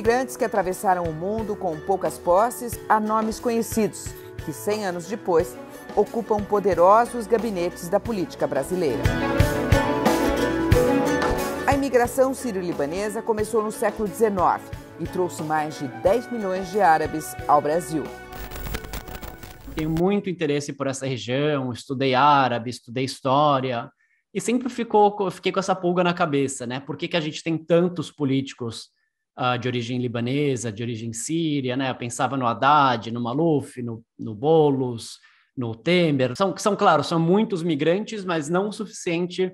imigrantes que atravessaram o mundo com poucas posses a nomes conhecidos, que 100 anos depois ocupam poderosos gabinetes da política brasileira. A imigração sírio-libanesa começou no século XIX e trouxe mais de 10 milhões de árabes ao Brasil. Tenho muito interesse por essa região, estudei árabe, estudei história, e sempre fiquei com essa pulga na cabeça, né? Por que a gente tem tantos políticos de origem libanesa, de origem síria, né? Eu pensava no Haddad, no Maluf, no Boulos, no Temer. Claro, são muitos migrantes, mas não o suficiente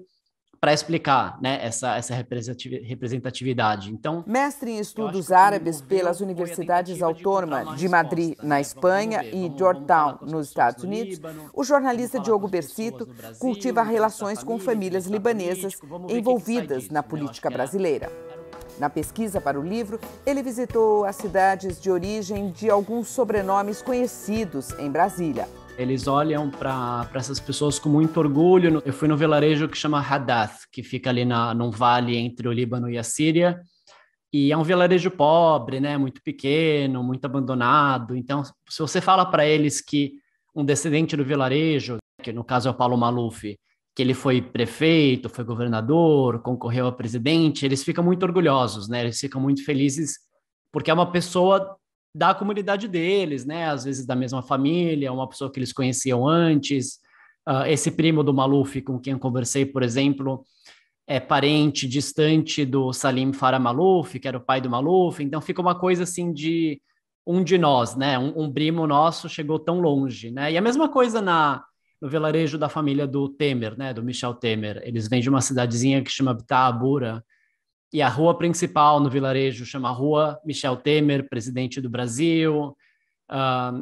para explicar, né, essa representatividade. Então, mestre em estudos árabes pelas universidades autônomas de Madrid, na Espanha, e Georgetown, nos Estados Unidos, o jornalista Diogo Bersito cultiva relações com famílias libanesas envolvidas na política brasileira. Na pesquisa para o livro, ele visitou as cidades de origem de alguns sobrenomes conhecidos em Brasília. Eles olham para essas pessoas com muito orgulho. Eu fui no vilarejo que chama Hadath, que fica ali num vale entre o Líbano e a Síria. E é um vilarejo pobre, né? Muito pequeno, muito abandonado. Então, se você fala para eles que um descendente do vilarejo, que no caso é o Paulo Maluf, que ele foi prefeito, foi governador, concorreu a presidente, eles ficam muito orgulhosos, né? Eles ficam muito felizes porque é uma pessoa da comunidade deles, né? Às vezes da mesma família, uma pessoa que eles conheciam antes. Esse primo do Maluf, com quem eu conversei, por exemplo, é parente distante do Salim Farah Maluf, que era o pai do Maluf. Então fica uma coisa assim de um de nós, né? Um primo nosso chegou tão longe, né? E a mesma coisa no vilarejo da família do Temer, né? Do Michel Temer. Eles vêm de uma cidadezinha que chama Bitaabura, e a rua principal no vilarejo chama Rua Michel Temer, presidente do Brasil.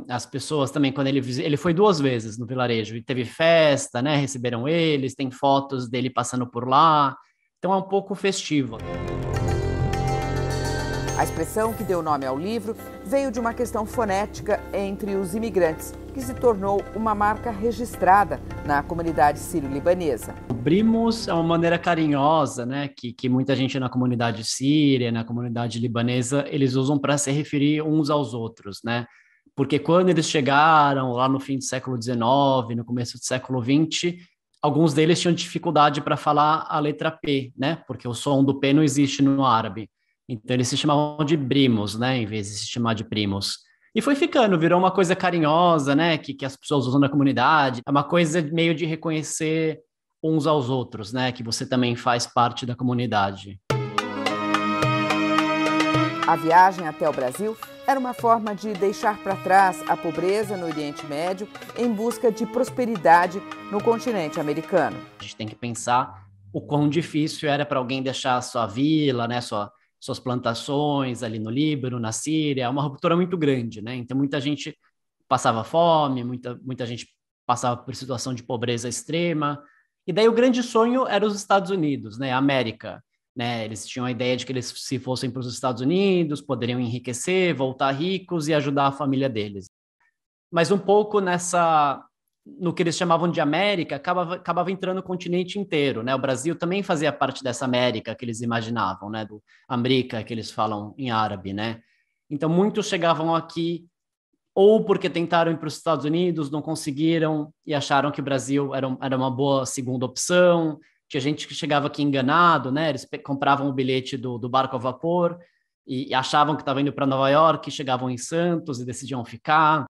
As pessoas também, quando ele foi 2 vezes no vilarejo e teve festa, né? Receberam eles, tem fotos dele passando por lá. Então é um pouco festivo. A expressão que deu nome ao livro veio de uma questão fonética entre os imigrantes, que se tornou uma marca registrada na comunidade sírio-libanesa. Brimos é uma maneira carinhosa, né, que muita gente na comunidade síria, na comunidade libanesa, eles usam para se referir uns aos outros, né? Porque quando eles chegaram lá no fim do século XIX, no começo do século XX, alguns deles tinham dificuldade para falar a letra P, né? Porque o som do P não existe no árabe. Então eles se chamavam de brimos, né, em vez de se chamar de primos. E foi ficando, virou uma coisa carinhosa, né, que as pessoas usam na comunidade. É uma coisa meio de reconhecer uns aos outros, né, que você também faz parte da comunidade. A viagem até o Brasil era uma forma de deixar para trás a pobreza no Oriente Médio em busca de prosperidade no continente americano. A gente tem que pensar o quão difícil era para alguém deixar a sua vila, né, suas plantações ali no Líbano, na Síria. É uma ruptura muito grande, né? Então muita gente passava fome, muita gente passava por situação de pobreza extrema. E daí o grande sonho era os Estados Unidos, né? A América, né? Eles tinham a ideia de que eles, se fossem para os Estados Unidos, poderiam enriquecer, voltar ricos e ajudar a família deles. Mas um pouco no que eles chamavam de América, acabava entrando o continente inteiro, né? O Brasil também fazia parte dessa América que eles imaginavam, né? Do América, que eles falam em árabe, né? Então, muitos chegavam aqui ou porque tentaram ir para os Estados Unidos, não conseguiram e acharam que o Brasil era uma boa segunda opção. Tinha gente que chegava aqui enganado, né? Eles compravam o bilhete do barco a vapor e achavam que estava indo para Nova York, chegavam em Santos e decidiam ficar.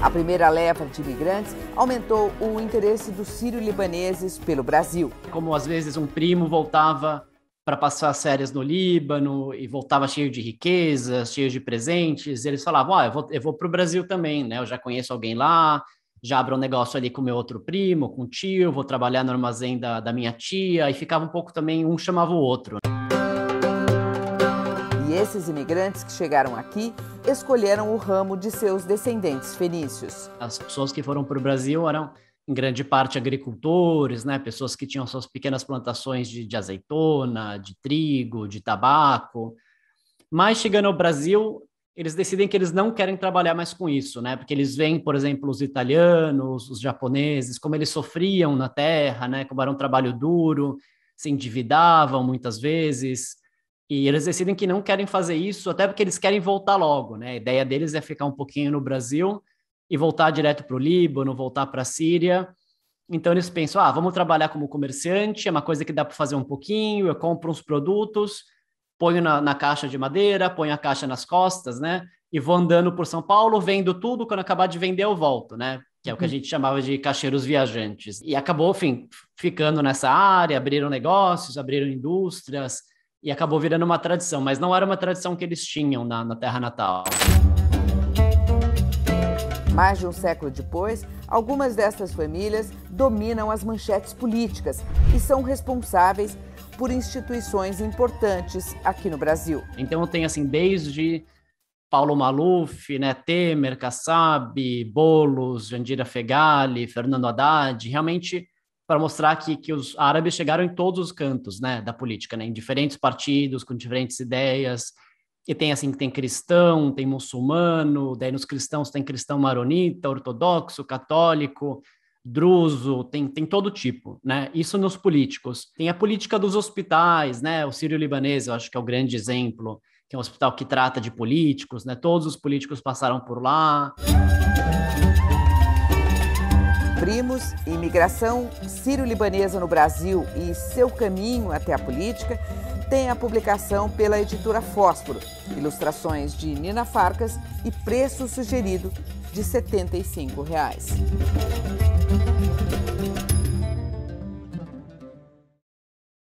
A primeira leva de imigrantes aumentou o interesse dos sírio-libaneses pelo Brasil. Como às vezes um primo voltava para passar as férias no Líbano e voltava cheio de riquezas, cheio de presentes, e eles falavam, eu vou para o Brasil também, né? Eu já conheço alguém lá, já abro um negócio ali com meu outro primo, com o tio, vou trabalhar no armazém da minha tia, e ficava um pouco também, um chamava o outro. E esses imigrantes que chegaram aqui escolheram o ramo de seus descendentes fenícios. As pessoas que foram para o Brasil eram, em grande parte, agricultores, né? Pessoas que tinham suas pequenas plantações de azeitona, de trigo, de tabaco. Mas chegando ao Brasil, eles decidem que eles não querem trabalhar mais com isso, né? Porque eles veem, por exemplo, os italianos, os japoneses, como eles sofriam na terra, né? Como era um trabalho duro, se endividavam muitas vezes. E eles decidem que não querem fazer isso, até porque eles querem voltar logo, né? A ideia deles é ficar um pouquinho no Brasil e voltar direto para o Líbano, voltar para a Síria. Então eles pensam, vamos trabalhar como comerciante, é uma coisa que dá para fazer um pouquinho, eu compro uns produtos, ponho na caixa de madeira, ponho a caixa nas costas, né? E vou andando por São Paulo, vendo tudo, quando acabar de vender eu volto, né? Que é o que a gente chamava de caixeiros viajantes. E acabou, enfim, ficando nessa área, abriram negócios, abriram indústrias, e acabou virando uma tradição, mas não era uma tradição que eles tinham na terra natal. Mais de um século depois, algumas dessas famílias dominam as manchetes políticas e são responsáveis por instituições importantes aqui no Brasil. Então tem assim, desde Paulo Maluf, né, Temer, Kassab, Boulos, Jandira Fegali, Fernando Haddad, realmente para mostrar que os árabes chegaram em todos os cantos, né, da política, né, em diferentes partidos, com diferentes ideias. E tem assim, tem cristão, tem muçulmano, daí nos cristãos tem cristão maronita, ortodoxo, católico, druso, tem todo tipo, né? Isso nos políticos. Tem a política dos hospitais, né? O Sírio-Libanês, eu acho que é o grande exemplo, que é um hospital que trata de políticos, né? Todos os políticos passaram por lá. Primos, imigração sírio-libanesa no Brasil e seu caminho até a política, tem a publicação pela editora Fósforo, ilustrações de Nina Farcas e preço sugerido de R$ 75.